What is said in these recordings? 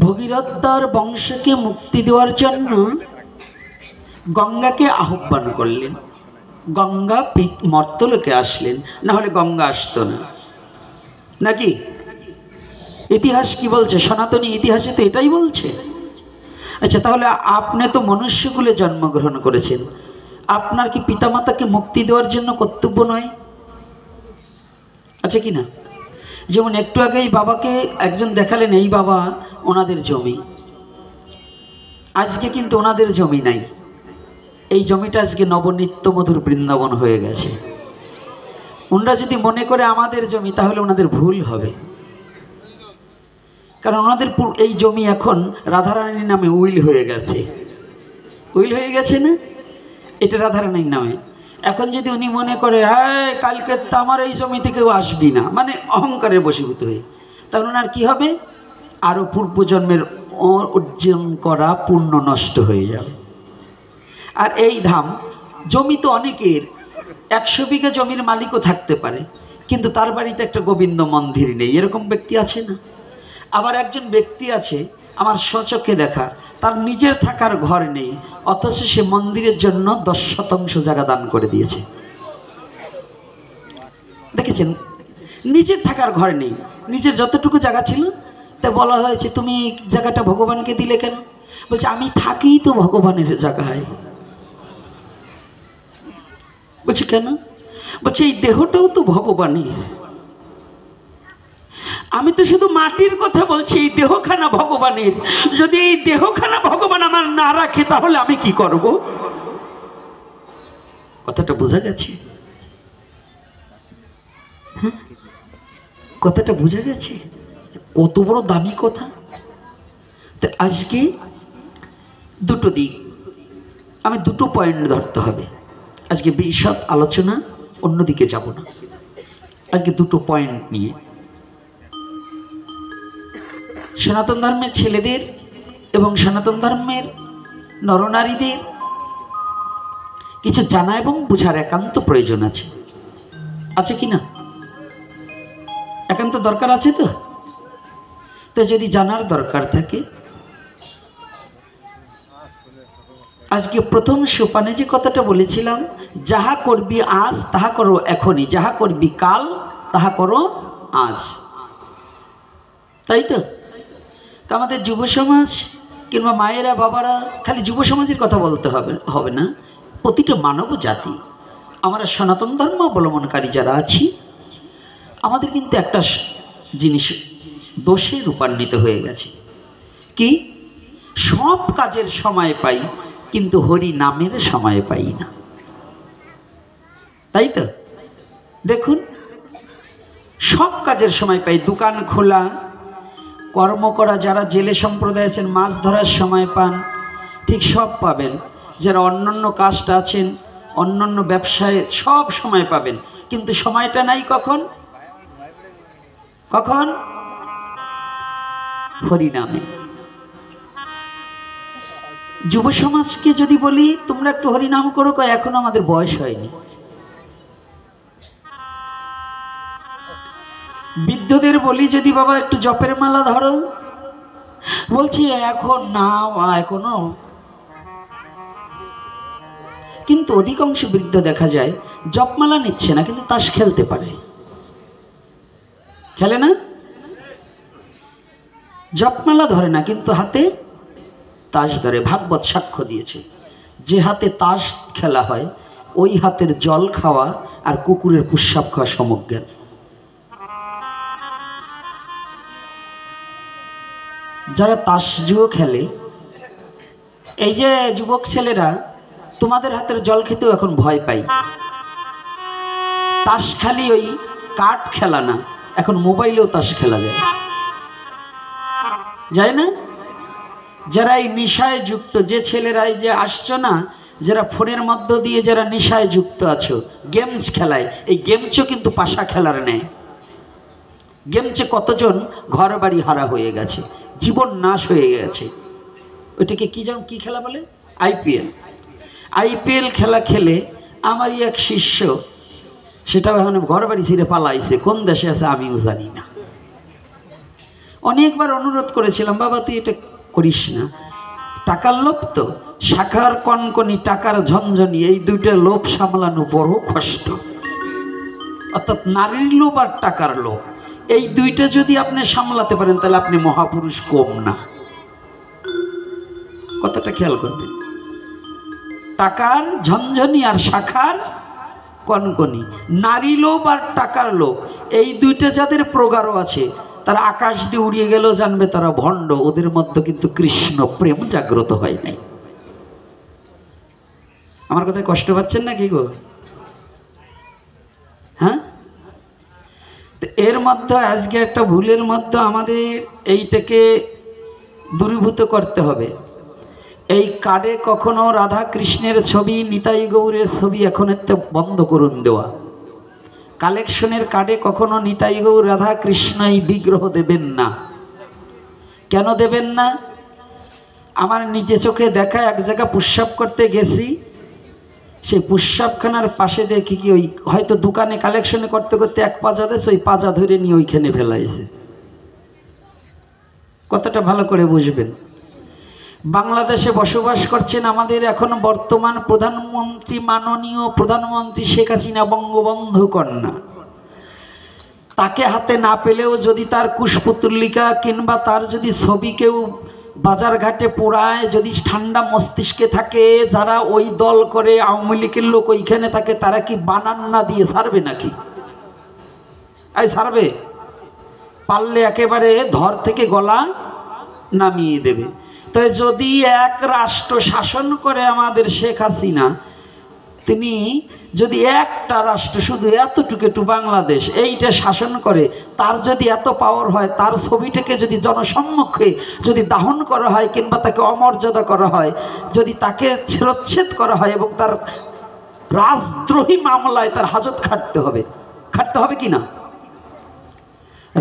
ভগীরথ তার বংশকে মুক্তি দেওয়ার জন্য গঙ্গাকে আহ্বান করলেন। গঙ্গা মর্তলোকে আসলেন, না হলে গঙ্গা আসতো না। নাকি ইতিহাস কি বলছে? সনাতনী ইতিহাসে তো এটাই বলছে। আচ্ছা, তাহলে আপনি তো মনুষ্যকুলে জন্মগ্রহণ করেছেন, আপনার কি পিতামাতাকে মুক্তি দেওয়ার জন্য কর্তব্য নয়? আচ্ছা কি না? যেমন একটু আগেই বাবাকে একজন দেখালেন, এই বাবা ওনাদের জমি, আজকে কিন্তু ওনাদের জমি নাই। এই জমিটা আজকে নবনিত্যমধুর বৃন্দাবন হয়ে গেছে। ওনারা যদি মনে করে আমাদের জমি, তাহলে ওনাদের ভুল হবে। কারণ ওনাদের এই জমি এখন রাধারানীর নামে উইল হয়ে গেছে। উইল হয়ে গেছে না? এটা রাধারানীর নামে। এখন যদি উনি মনে করে হ্যাঁ কালকে তো আমার এই জমি থেকে আসবি না, মানে অহংকারে বশীভূত হয়ে, তাহলে ওনার কি হবে? আরও পূর্বজন্মের অর্জন করা পুণ্য নষ্ট হয়ে যাবে। আর এই ধাম জমি তো অনেকের, 100 বিঘা জমির মালিকও থাকতে পারে, কিন্তু তার বাড়িতে একটা গোবিন্দ মন্দির নেই, এরকম ব্যক্তি আছে না? আবার একজন ব্যক্তি আছে আমার স্বচক্ষে দেখা, তার নিজের থাকার ঘর নেই, অথচ সে মন্দিরের জন্য 10% জায়গা দান করে দিয়েছে। দেখেছেন? নিজের থাকার ঘর নেই, নিজের যতটুকু জায়গা ছিল তা বলা হয়েছে তুমি এই জায়গাটা ভগবানকে দিলে কেন? বলছে আমি থাকি তো ভগবানের জায়গায়। বলছে কেন? বলছে এই দেহটাও তো ভগবানের। আমি তো শুধু মাটির কথা বলছি, এই দেহখানা ভগবানের। যদি এই দেহখানা ভগবান আমার না রাখে, তাহলে আমি কি করব? কথাটা বোঝা গেছে? কথাটা বোঝা গেছে? কত বড় দামি কথা। তো আজকে দুটো দিক, আমি দুটো পয়েন্ট ধরতে হবে। আজকে বিশদ আলোচনা, অন্যদিকে যাব না। আজকে দুটো পয়েন্ট নিয়ে সনাতন ধর্মের ছেলেদের এবং সনাতন ধর্মের নরনারীদের কিছু জানা এবং বোঝার একান্ত প্রয়োজন আছে। আছে কি না? একান্ত দরকার আছে তো? তো যদি জানার দরকার থাকে, আজকে প্রথম সোপানে যে কথাটা বলেছিলাম, যাহা করবি আজ তাহা করো এখনই, যাহা করবি কাল তাহা করো আজ। তাই তো? আমাদের যুব সমাজ কিংবা মায়েরা বাবারা, খালি যুব সমাজের কথা বলতে হবে না, প্রতিটা মানব জাতি, আমরা সনাতন ধর্ম অবলম্বনকারী যারা আছি, আমাদের কিন্তু একটা জিনিস দোষে রূপান্বিত হয়ে গেছে। কি? সব কাজের সময় পাই, কিন্তু হরি নামের সময় পাই না। তাই তো? দেখুন, সব কাজের সময় পাই, দোকান খোলা, কর্ম করা, যারা জেলে সম্প্রদায় আছেন মাছ ধরার সময় পান, ঠিক সব পাবেন। যারা অন্যান্য কাস্ট আছেন, অন্যান্য ব্যবসায় সব সময় পাবেন, কিন্তু সময়টা নাই কখন? কখন? হরিনামে। যুব সমাজকে যদি বলি তোমরা একটু হরিনাম করো, এখনো আমাদের বয়স হয়নি। বৃদ্ধদের বলি যদি বাবা একটু জপের মালা ধরো, বলছি এখন না, এখনো। কিন্তু অধিকাংশ বৃদ্ধ দেখা যায় জপমালা নিচ্ছে না, কিন্তু তাস খেলতে পারে। খেলে না? জপমালা ধরে না, কিন্তু হাতে তাস ধরে। ভাগবত সাক্ষ্য দিয়েছে, যে হাতে তাস খেলা হয় ওই হাতের জল খাওয়া আর কুকুরের পুষ্পাপ খাওয়া সমজ্ঞান। যারা তাস জুয়ো খেলে, এই যে যুবক ছেলেরা, তোমাদের হাতের জল খেতেও এখন ভয় পাই। তাস খালি ওই কার্ড খেলা না, এখন মোবাইলেও তাস খেলা যায়, যায় না? যারা এই নেশায় যুক্ত, যে ছেলেরা এই যে আসছো না, যারা ফোনের মধ্য দিয়ে যারা নেশায় যুক্ত আছো, গেমস খেলায়, এই গেমসও কিন্তু পাশা খেলার নেয়। গেমসে কতজন ঘর বাড়ি হারা হয়ে গেছে, জীবন নাশ হয়ে গেছে। ওইটাকে কি খেলা বলে? আইপিএল খেলা খেলে আমারই এক শিষ্য, সেটাও এখন ঘর বাড়ি ছেড়ে পালাইছে, কোন দেশে আছে আমিও জানি না। অনেকবার অনুরোধ করেছিলাম, বাবা তুই এটা করিস না, টাকার লোভ তো, শাখার কনকনি টাকার ঝনঝনি, এই দুইটা লোভ সামলানো বড় কষ্ট। অর্থাৎ নারীর লোভ আর টাকার লোভ, এই দুইটা যদি আপনি সামলাতে পারেন তাহলে আপনি মহাপুরুষ কম না। কথাটা খেয়াল করবেন, টাকার ঝনঝনি আর শাখার কনকনি, নারী লোভ আর টাকার লোভ, এই দুইটা যাদের প্রগাঢ় আছে তারা আকাশ দিয়ে উড়িয়ে গেলেও জানবে তারা ভণ্ড, ওদের মধ্যে কিন্তু কৃষ্ণ প্রেম জাগ্রত হয় নাই। আমার কথায় কষ্ট পাচ্ছেন না কি গো? হ্যাঁ, এর মধ্যে আজকে একটা ভুলের মধ্যে আমাদের এইটাকে দূরীভূত করতে হবে। এই কার্ডে কখনো রাধা কৃষ্ণের ছবি, নিতাই গৌরের ছবি এখন একটা বন্ধ করুন দেওয়া। কালেকশনের কার্ডে কখনো নিতাই গৌর রাধা কৃষ্ণ এই বিগ্রহ দেবেন না। কেন দেবেন না? আমার নিজে চোখে দেখা, এক জায়গা পুষ্যাপ করতে গেছি, সেই পুষ্যাপখানার পাশে দেখি কি ওই হয়তো দোকানে কালেকশনে করতে করতে এক পাজা দিয়েছে, ওই পাজা ধরে নিয়ে ওইখানে ফেলাইছে। কথাটা ভালো করে বুঝবেন। বাংলাদেশে বসবাস করছেন আমাদের এখন বর্তমান প্রধানমন্ত্রী, মাননীয় প্রধানমন্ত্রী শেখ হাসিনা, বঙ্গবন্ধু কন্যা। তাকে হাতে না পেলেও যদি তার কুশপুত্তলিকা কিংবা তার যদি ছবি কেউ বাজার ঘাটে পোড়ায়, যদি ঠান্ডা মস্তিষ্কে থাকে, যারা ওই দল করে, আওয়ামী লীগের লোক ওইখানে থাকে, তারা কি বানান না দিয়ে ছাড়বে নাকি? এই ছাড়বে? পারলে একেবারে ধর থেকে গলা নামিয়ে দেবে। তো যদি এক রাষ্ট্র শাসন করে আমাদের শেখ হাসিনা, তিনি যদি একটা রাষ্ট্র শুধু এতটুকু একটু বাংলাদেশ এইটা শাসন করে, তার যদি এত পাওয়ার হয়, তার ছবিটাকে যদি জনসম্মুখে যদি দাহন করা হয় কিংবা তাকে অমর্যাদা করা হয়, যদি তাকে ছেড়চ্ছেদ করা হয় এবং তার রাজদ্রোহী মামলায় তার হাজত খাটতে হবে কি না?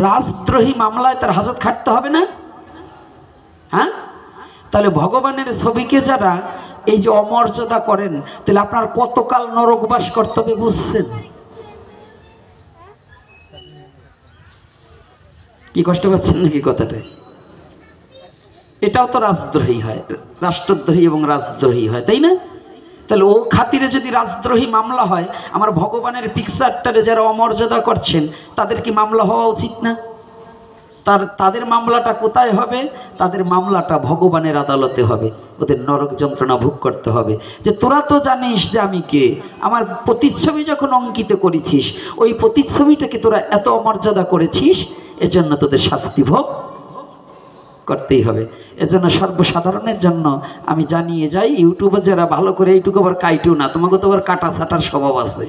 রাজদ্রোহী মামলায় তার হাজত খাটতে হবে না? হ্যাঁ, তাহলে ভগবানের ছবিকে যারা এই যে অমর্যাদা করেন, তাহলে আপনার কতকাল নরকবাস করতে হবে বুঝছেন? কি কষ্ট পাচ্ছেন নাকি কথাটা? এটাও তো রাজদ্রোহী হয়, রাষ্ট্রদ্রোহী এবং রাজদ্রোহী হয়, তাই না? তাহলে ও খাতিরে যদি রাজদ্রোহী মামলা হয়, আমার ভগবানের পিকচারটারে যারা অমর্যাদা করছেন তাদের কি মামলা হওয়া উচিত না? তাদের মামলাটা কোথায় হবে? তাদের মামলাটা ভগবানের আদালতে হবে। ওদের নরক যন্ত্রণা ভোগ করতে হবে। যে তোরা তো জানিস যে আমি কে, আমার প্রতিচ্ছবি যখন অঙ্কিত করেছিস, ওই প্রতিচ্ছবিটাকে তোরা এত অমর্যাদা করেছিস, এজন্য তোদের শাস্তি ভোগ করতেই হবে। এজন্য সর্বসাধারণের জন্য আমি জানিয়ে যাই, ইউটিউবে যারা ভালো করে এইটুকু আবার কাইটো না, তোমাকে তো আবার কাটা ছাটার স্বভাব আছে,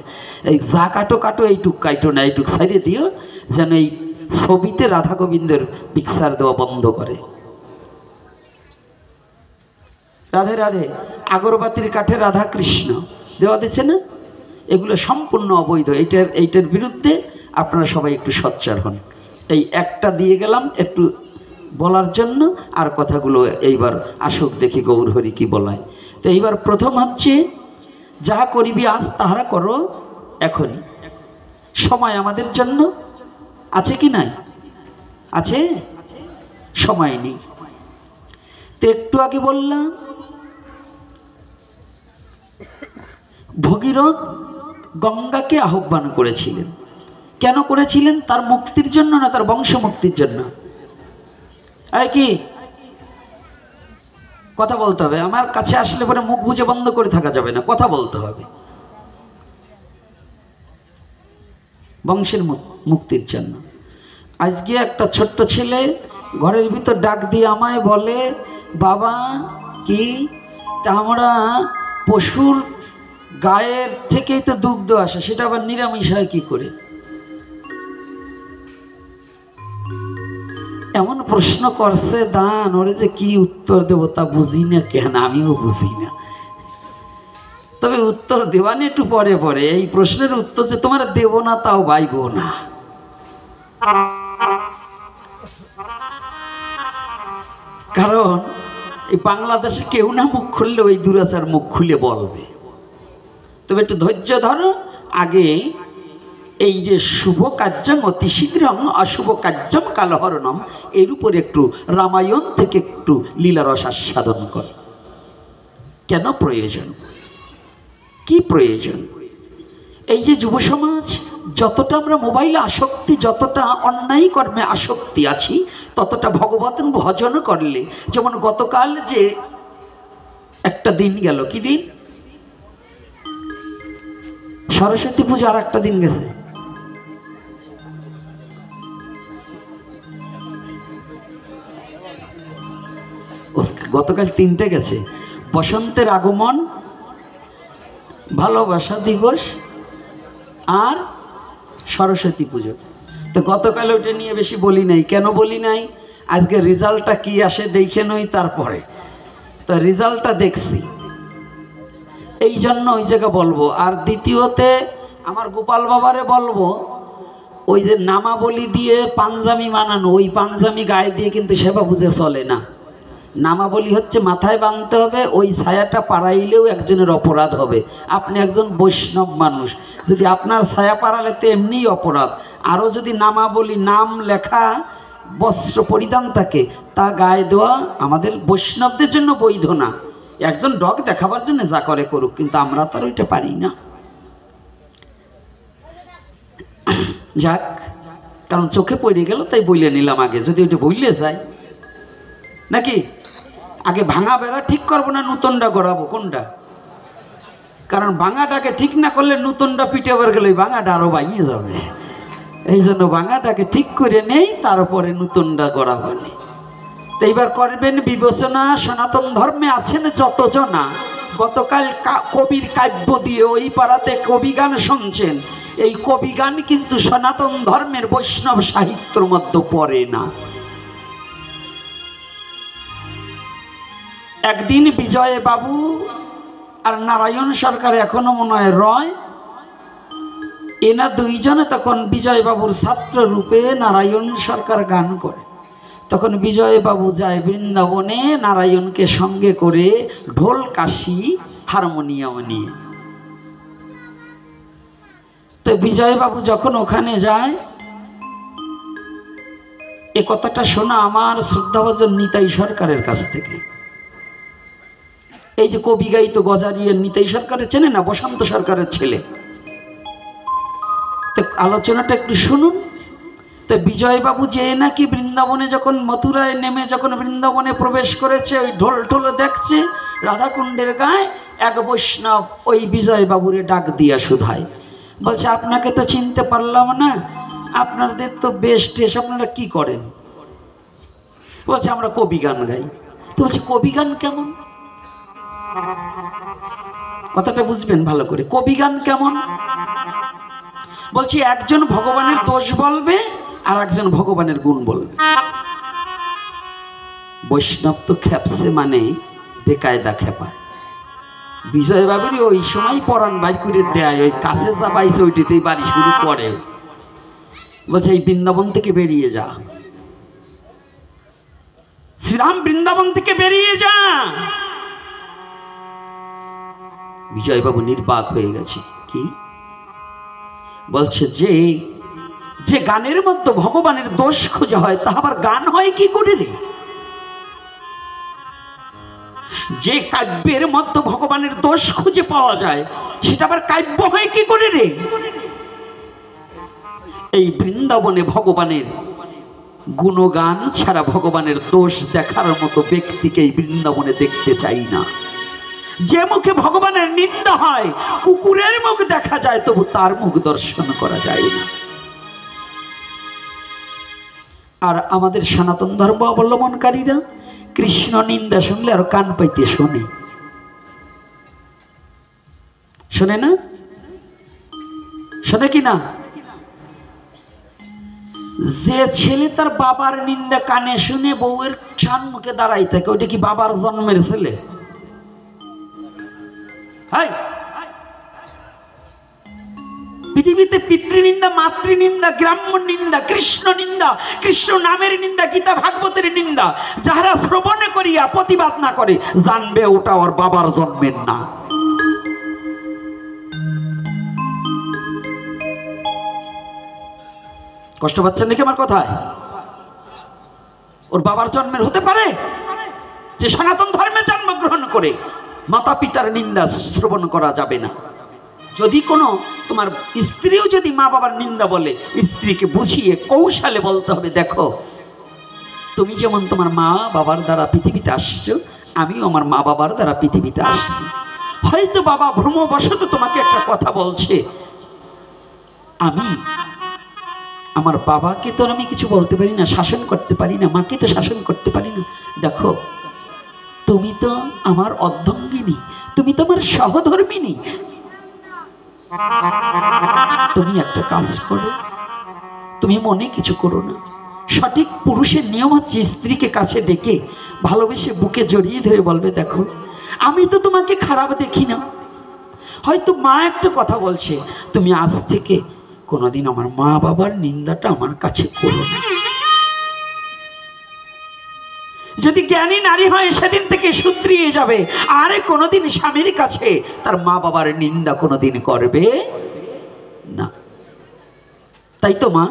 এই যা কাটো এইটুক কাইটো না, এইটুক সাইডে দিও, যেন এই ছবিতে রাধা গোবিন্দের পিকচার দেওয়া বন্ধ করে। রাধে রাধে, আগরবাতির কাঠে রাধা কৃষ্ণ দেওয়া দিচ্ছে না, এগুলো সম্পূর্ণ অবৈধ। এইটার বিরুদ্ধে আপনারা সবাই একটু সোচ্চার হন। এই একটা দিয়ে গেলাম একটু বলার জন্য, আর কথাগুলো এইবার আসুক দেখি গৌরহরি কি বলায়। তো এইবার প্রথম হচ্ছে, যাহা করিবি আজ তাহারা করো এখনই। সময় আমাদের জন্য আছে কি নাই? আছে, সময় নেই। তো একটু আগে বললাম ভগীরথ গঙ্গাকে আহ্বান করেছিলেন। কেন করেছিলেন? তার মুক্তির জন্য না তার বংশ মুক্তির জন্য? কি কথা বলতে হবে, আমার কাছে আসলে পরে মুখ বুঝে বন্ধ করে থাকা যাবে না, কথা বলতে হবে। বংশের মুক্তির জন্য। আজকে একটা ছোট্ট ছেলে ঘরের ভিতর ডাক দিয়ে আমায় বলে, বাবা কি তা আমরা পশুর গায়ের থেকেই তো দুগ্ধ আসে, সেটা আবার নিরামিষ হয় কি করে? এমন প্রশ্ন করছে দান, ওরে যে কি উত্তর দেবো তা বুঝি না, কেন আমিও বুঝি না। তবে উত্তর দেওয়ানি একটু পরে পরে, এই প্রশ্নের উত্তর যে তোমার দেব না তাও বাইব না। কারণ এই বাংলাদেশে কেউ না মুখ খুললে ওই দুরাচার মুখ খুলে বলবে। তবে একটু ধৈর্য ধরো, আগে এই যে শুভ কার্যং অতি শীঘ্রং অশুভ কার্যম কালহরণম, এর উপর একটু রামায়ণ থেকে একটু লীলারস আস্বাদন কর। কেন প্রয়োজন, কি প্রয়োজন? এই যে যুব সমাজ, যতটা আমরা মোবাইলে আসক্তি, যতটা অন্যায় কর্মে আসক্তি আছি, ততটা ভগবত ভজন করলে, যেমন গতকাল যে একটা দিন গেল, কি দিন? সরস্বতী পুজো। আর একটা দিন গেছে, গতকাল তিনটে গেছে। বসন্তের আগমন, ভালোবাসা দিবস, আর সরস্বতী পুজো। তো গতকাল ওইটা নিয়ে বেশি বলি নাই। কেন বলি নাই? আজকে রেজাল্টটা কি আসে দেখে নই, তারপরে তো রেজাল্টটা দেখছি, এই জন্য ওই জায়গা বলবো। আর দ্বিতীয়তে আমার গোপাল বাবারে বলবো, ওই যে নামাবলি দিয়ে পাঞ্জামি বানানো, ওই পাঞ্জামি গায়ে দিয়ে কিন্তু সেবা বুঝে চলে না। নামাবলি হচ্ছে মাথায় বাঁধতে হবে, ওই ছায়াটা পাড়াইলেও একজনের অপরাধ হবে। আপনি একজন বৈষ্ণব মানুষ, যদি আপনার ছায়া পাড়ালে তো এমনিই অপরাধ, আরও যদি নামাবলি নাম লেখা বস্ত্র পরিধান থাকে, তা গায়ে দেওয়া আমাদের বৈষ্ণবদের জন্য বৈধ না। একজন ডগ দেখাবার জন্য যা করে করুক, কিন্তু আমরা তো আর ওইটা পারি না। যাক, কারণ চোখে পড়ে গেল তাই বইলে নিলাম আগে, যদি ওইটা বইলে যায় নাকি। আগে ভাঙা বেড়া ঠিক করবো না নূতনটা গড়াবো, কোনটা? কারণ ভাঙাটাকে ঠিক না করলে নূতনটা পিঠে বার গেলে ভাঙাটা আরো ভাঙিয়ে যাবে। এই জন্য ভাঙাটাকে ঠিক করে নেই, তারপরে নূতনটা গড়াবো নি। তো এইবার করবেন বিবেচনা। সনাতন ধর্মে আছেন যতজনা, গতকাল কবির কাব্য দিয়ে ওই পাড়াতে কবি গান শুনছেন। এই কবি গান কিন্তু সনাতন ধর্মের বৈষ্ণব সাহিত্যের মধ্যে পড়ে না। একদিন বিজয় বাবু আর নারায়ণ সরকার, এখনো মনে হয় রয়, এনা দুইজনে তখন বিজয় বাবুর ছাত্র রূপে নারায়ণ সরকার গান করে। তখন বিজয় বাবু যায় বৃন্দাবনে নারায়ণকে সঙ্গে করে, ঢোল কাশি হারমোনিয়াম নিয়ে। তো বিজয় বাবু যখন ওখানে যায়, এ কথাটা শোনা আমার শ্রদ্ধাভাজন নিতাই সরকারের কাছ থেকে। এই যে কবি গাইত গজারিয়ে নিতাই সরকারের চেনে না, বসন্ত সরকারের ছেলে। তো আলোচনাটা একটু শুনুন। তো বিজয়বাবু যে নাকি বৃন্দাবনে যখন মথুরায় নেমে যখন বৃন্দাবনে প্রবেশ করেছে, ওই ঢোল ঢোল দেখছে রাধাকুণ্ডের গায়ে, এক বৈষ্ণব ওই বিজয়বাবুরে ডাক দিয়া শুধায়, বলছে আপনাকে তো চিনতে পারলাম না, আপনাদের তো বেশ টেস, আপনারা কি করেন? বলছে আমরা কবি গান গাই। তো বলছে কবি গান কেমন? কথাটা বুঝবেন ভালো করে, কবি গান কেমন? বলছি একজন ভগবানের দোষ বলবে আর একজন ভগবানের গুণ বলবে। বৈষ্ণব তো খেপছে, মানে বেকায়দা খেপা। বিজয় বাবুরই ওই সময় পরাণ বাই করে দেয়, ওই কাছে যা পাইছে ওইটিতেই বাড়ি শুরু করে। বলছে এই বৃন্দাবন থেকে বেরিয়ে যা, শ্রীরাম বৃন্দাবন থেকে বেরিয়ে যা। বিজয়বাবু নির্বাক হয়ে গেছে। কি বলছে? যে যে গানের মধ্যে ভগবানের দোষ খুঁজে হয়, তা আবার গান হয় কি করে রে? যে কাব্যের মধ্যে ভগবানের দোষ খুঁজে পাওয়া যায়, সেটা আবার কাব্য হয় কি করে রে? এই বৃন্দাবনে ভগবানের গুণগান ছাড়া ভগবানের দোষ দেখার মতো ব্যক্তিকে এই বৃন্দাবনে দেখতে চাই না। যে মুখে ভগবানের নিন্দা হয়, কুকুরের মুখ দেখা যায়, তবু তার মুখ দর্শন করা যায় না। আর আমাদের সনাতন ধর্ম অবলম্বনকারীরা কৃষ্ণ নিন্দা শুনলে আর কান পাইতে শোনে, শোনে না? শোনে কি না? যে ছেলে তার বাবার নিন্দা কানে শুনে বউয়ের সম্মুখে দাঁড়াই থাকে, ওইটা কি বাবার জন্মের ছেলে? পৃথিবীতে পিতৃনিন্দা, মাতৃনিন্দা, গ্রাম্য নিন্দা, কৃষ্ণ নিন্দা, কৃষ্ণ নামের নিন্দা, গীতা ভাগবতের নিন্দা যাহারা শ্রবণ করিয়া প্রতিবাদ না করে, জানবে ওটা ওর বাবার জন্মের না। কষ্ট পাচ্ছেন নাকি আমার কথায়? ওর বাবার জন্মের হতে পারে যে সনাতন ধর্মে জন্মগ্রহণ করে মাতা পিতার নিন্দা শ্রবণ করা যাবে না। যদি কোনো তোমার স্ত্রীও যদি মা বাবার নিন্দা বলে, স্ত্রীকে বুঝিয়ে কৌশলে বলতে হবে, দেখো তুমি যেমন তোমার মা বাবার দ্বারা পৃথিবীতে আসছো, আমিও আমার মা বাবার দ্বারা পৃথিবীতে আসছি। হয়তো বাবা ভ্রমবশত তোমাকে একটা কথা বলছে, আমি আমার বাবাকে তো আমি কিছু বলতে পারি না, শাসন করতে পারি না, মাকে তো শাসন করতে পারি না। দেখো তুমি তো আমার অর্ধাঙ্গিনী, তুমি তো আমার সহধর্মিনী। তুমি একটা কাজ করো, তুমি মনে কিছু করো না। সঠিক পুরুষের নিয়ম হচ্ছে স্ত্রীকে কাছে ডেকে ভালোবেসে বুকে জড়িয়ে ধরে বলবে, দেখো আমি তো তোমাকে খারাপ দেখি না। হয়তো মা একটা কথা বলছে, তুমি আজ থেকে কোনোদিন আমার মা বাবার নিন্দাটা আমার কাছে করো না। যদি জ্ঞানী নারী হয় সেদিন থেকে শুধরিয়ে যাবে, আর কোনোদিন স্বামীর কাছে তার মা বাবার নিন্দা কোনোদিন করবে না। তাই তো মা,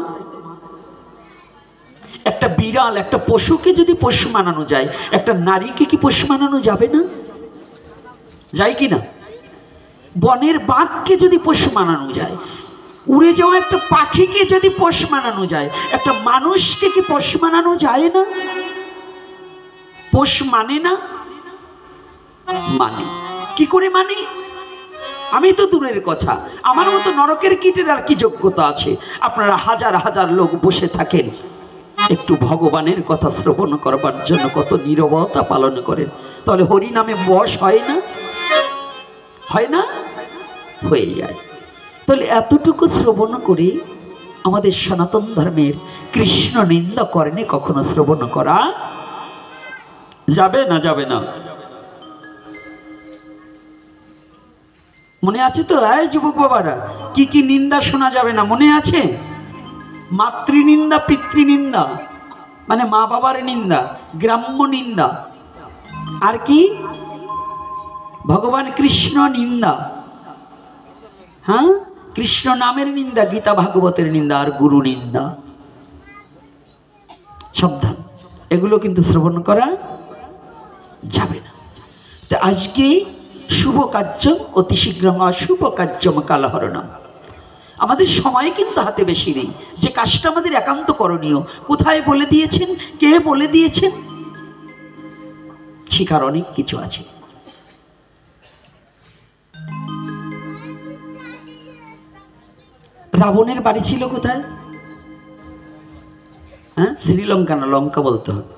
একটা বিড়াল একটা পশুকে যদি পশু মানানো যায়, একটা নারীকে কি পশু মানানো যাবে না? যায় কি না? বনের বাঘকে যদি পশু মানানো যায়, উড়ে যাওয়া একটা পাখিকে যদি পোষ মানানো যায়, একটা মানুষকে কি পোষ মানানো যায় না? পোষ মানে না? মানে কি করে মানে? আমি তো দূরের কথা, আমার মতো নরকের কীটের আর কি যোগ্যতা আছে? আপনারা হাজার হাজার লোক বসে থাকেন, একটু ভগবানের কথা শ্রবণ করবার জন্য কত নীরবতা পালন করেন, তাহলে হরি নামে বশ হয় না? হয় না? হয়ে যায়। তাহলে এতটুকু শ্রবণ করে আমাদের সনাতন ধর্মের কৃষ্ণ নিন্দা করেনি কখনো শ্রবণ করা যাবে না? যাবে না। মনে আছে তো? এই যুবক বাবারা, কি কি নিন্দা শোনা যাবে না মনে আছে? মাতৃনিন্দা, পিতৃনিন্দা মানে মা বাবার নিন্দা, গ্রাম্য নিন্দা, আর কি ভগবান কৃষ্ণ নিন্দা, হ্যাঁ কৃষ্ণ নামের নিন্দা, গীতা ভাগবতের নিন্দা, আর গুরু নিন্দা। সাবধান, এগুলো কিন্তু শ্রবণ করা যাবে না। তো আজকে শুভ কার্যম অতি শীঘ্রম অশুভ কার্যম কালহরণম। আমাদের সময় কিন্তু হাতে বেশি নেই, যে কাজটা আমাদের একান্ত করণীয় কোথায় বলে দিয়েছেন, কে বলে দিয়েছেন, শিখার অনেক কিছু আছে। রাবণের বাড়ি ছিল কোথায়? হ্যাঁ, শ্রীলঙ্কা না, লঙ্কা বলতে হবে।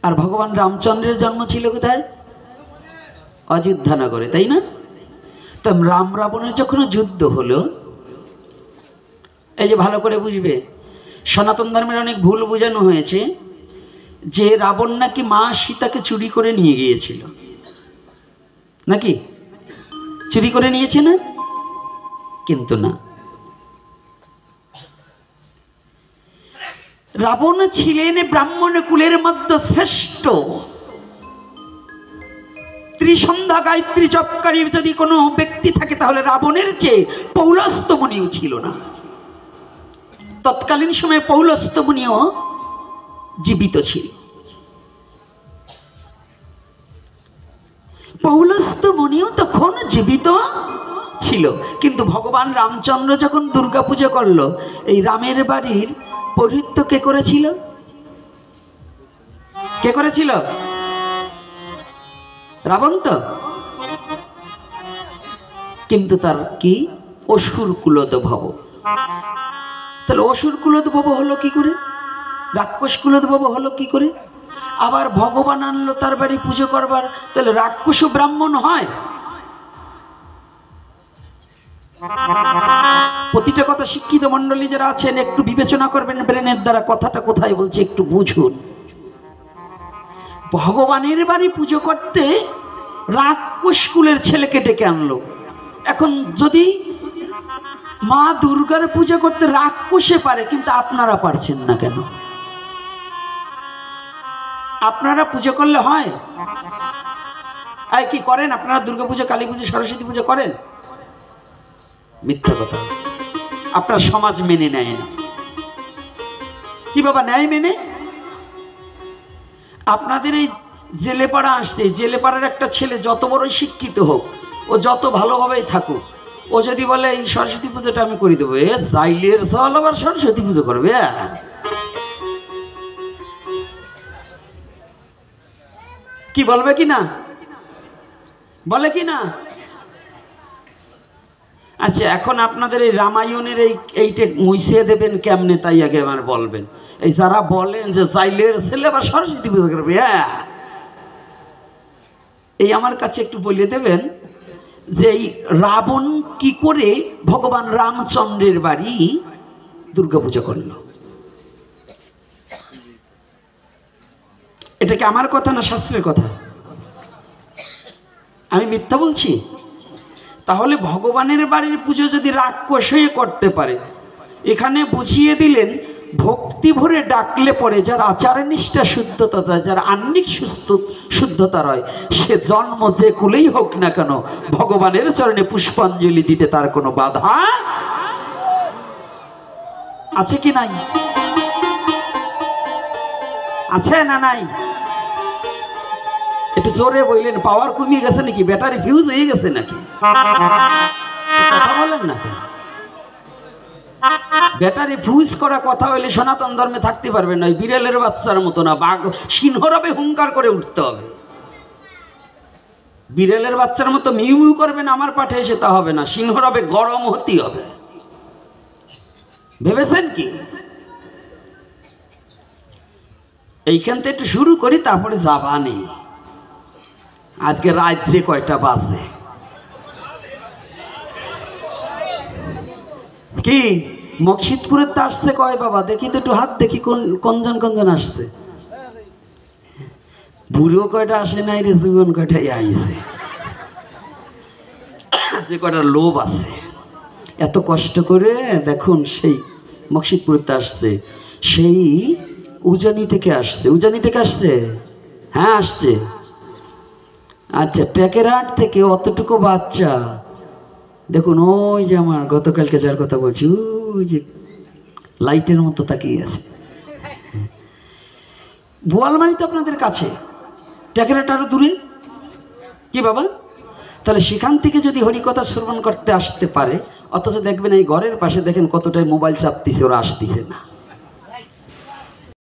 আর ভগবান রামচন্দ্রের জন্ম ছিল কোথায়? অযোধ্যানগরে, তাই না? তো রাম রাবণের যখন যুদ্ধ হলো, এই যে ভালো করে বুঝবে, সনাতন ধর্মের অনেক ভুল বোঝানো হয়েছে যে রাবণ নাকি মা সীতাকে চুরি করে নিয়ে গিয়েছিল, নাকি চুরি করে নিয়েছে না? কিন্তু না, রাবণ ছিলেন ব্রাহ্মণ কুলের মধ্যে শ্রেষ্ঠ। ত্রিসন্ধ্যা গায়ত্রী জপকারী যদি কোনো ব্যক্তি থাকে তাহলে রাবণের চেয়ে পৌলস্ত্য মুনিও ছিল না। তৎকালীন সময়ে পৌলস্ত্য মুনিও জীবিত ছিল। পৌলস্ত্য মুনিও তখন জীবিত ছিল। কিন্তু ভগবান রামচন্দ্র যখন দুর্গা পুজো করলো, এই রামের বাড়ির পৌরোহিত্য কে করেছিল? কে করেছিল? রাবণ তো। কিন্তু তার কি অসুর কুলোদ্ভব। তাহলে অসুর কুলোদ্ভব হলো কি করে? রাক্ষস কুলোদ্ভব হলো কি করে? আবার ভগবান আনলো তার বাড়ি পুজো করবার, তাহলে রাক্ষস ব্রাহ্মণ হয়? প্রতিটা কথা শিক্ষিত মন্ডলী যারা আছেন একটু বিবেচনা করবেন ব্রেনের দ্বারা, কথাটা কোথায় বলছে একটু বুঝুন। ভগবানের বাড়ি পুজো করতে রাক্ষস কুলের ছেলেকে ডেকে আনলো। এখন যদি মা দুর্গার পূজা করতে রাক্ষসে পারে, কিন্তু আপনারা পারছেন না কেন? আপনারা পুজো করলে হয়? আর কি করেন আপনারা? দুর্গা পুজো, কালী পুজো, সরস্বতী পুজো করেন? মিথ্যা কথা। আপনার সমাজ মেনে নেয় না। কি বাবা নেয় মেনে? আপনাদের এই জেলেপাড়া আসছে, জেলেপাড়ার একটা ছেলে যত বড়ই শিক্ষিত হোক, ও যত ভালোভাবেই থাকুক, ও যদি বলে এই সরস্বতী পুজোটা আমি করে দেবো, এ জাইলের সল আবার সরস্বতী পুজো করবে, কি বলবে কি না? বলে কি না? আচ্ছা, এখন আপনাদের এই রামায়ণের এইটা মুছিয়ে দেবেন কেমনে, তাই আগে আমার বলবেন। এই যারা বলেন যে জাইলের ছেলে বা সরস্বতী পুজো করবে, এই আমার কাছে একটু বলে দেবেন যে এই রাবণ কি করে ভগবান রামচন্দ্রের বাড়ি দুর্গাপূজা করলো? এটা কি আমার কথা না শাস্ত্রের কথা? আমি মিথ্যা বলছি? তাহলে ভগবানের বাড়ির পুজো যদি রাক্ষস হয়ে করতে পারে, এখানে বুঝিয়ে দিলেন ভক্তি ভরে ডাকলে পরে যার আচার নিষ্ঠা শুদ্ধতা, যার আহ্নিক শুদ্ধতা রয়, সে জন্ম যে কুলেই হোক না কেন, ভগবানের চরণে পুষ্পাঞ্জলি দিতে তার কোনো বাধা আছে কি নাই? আছে না নাই? একটু জোরে বললেন, পাওয়ার কমিয়ে গেছে নাকি? ব্যাটারি ফিউজ হয়ে গেছে নাকি? কথা বলেন না কেন? ব্যাটারি ফিউজ করা কথা হইলে সনাতন ধর্মে থাকতে পারবে না। বিড়ালের বাচ্চার মতো না, বাঘ সিংহরবে হুঙ্কার করে উঠতে হবে। বিড়ালের বাচ্চার মতো মিউ মিউ করবে না আমার পাঠে এসে, তা হবে না। সিংহরবে গরম হতে হবে। ভেবেছেন কি? এইখান থেকে একটু শুরু করি, তারপরে যাবা নেই। আজকে রাজ্যে কয়টা বাজে কি? মকসিদপুরের তো আসছে কয় বাবা? দেখি তো একটু হাত দেখি, কোনজন কোনজন আসছে। বুড়ো কয়টা আসে নাই রে, জীবন কয়টাই আইছে। যে কয়টা লোভ আছে, এত কষ্ট করে দেখুন সেই মকসিদপুরেতে আসছে, সেই উজানি থেকে আসছে। উজানি থেকে আসছে, হ্যাঁ আসছে। আচ্ছা, টেকেরহাট থেকে অতটুকু বাচ্চা দেখুন, ওই যে আমার গতকালকে যার কথা বলছি, ওই যে লাইটের মতো তাকিয়ে আছে। বোয়ালমারি তো আপনাদের কাছে, টেকেরহাট আরো দূরে। কি বাবা? তাহলে সেখান থেকে যদি হরিকথা শ্রবণ করতে আসতে পারে, অথচ দেখবেন এই ঘরের পাশে দেখেন কতটাই মোবাইল চাপতিছে, ওরা আসতেছে না।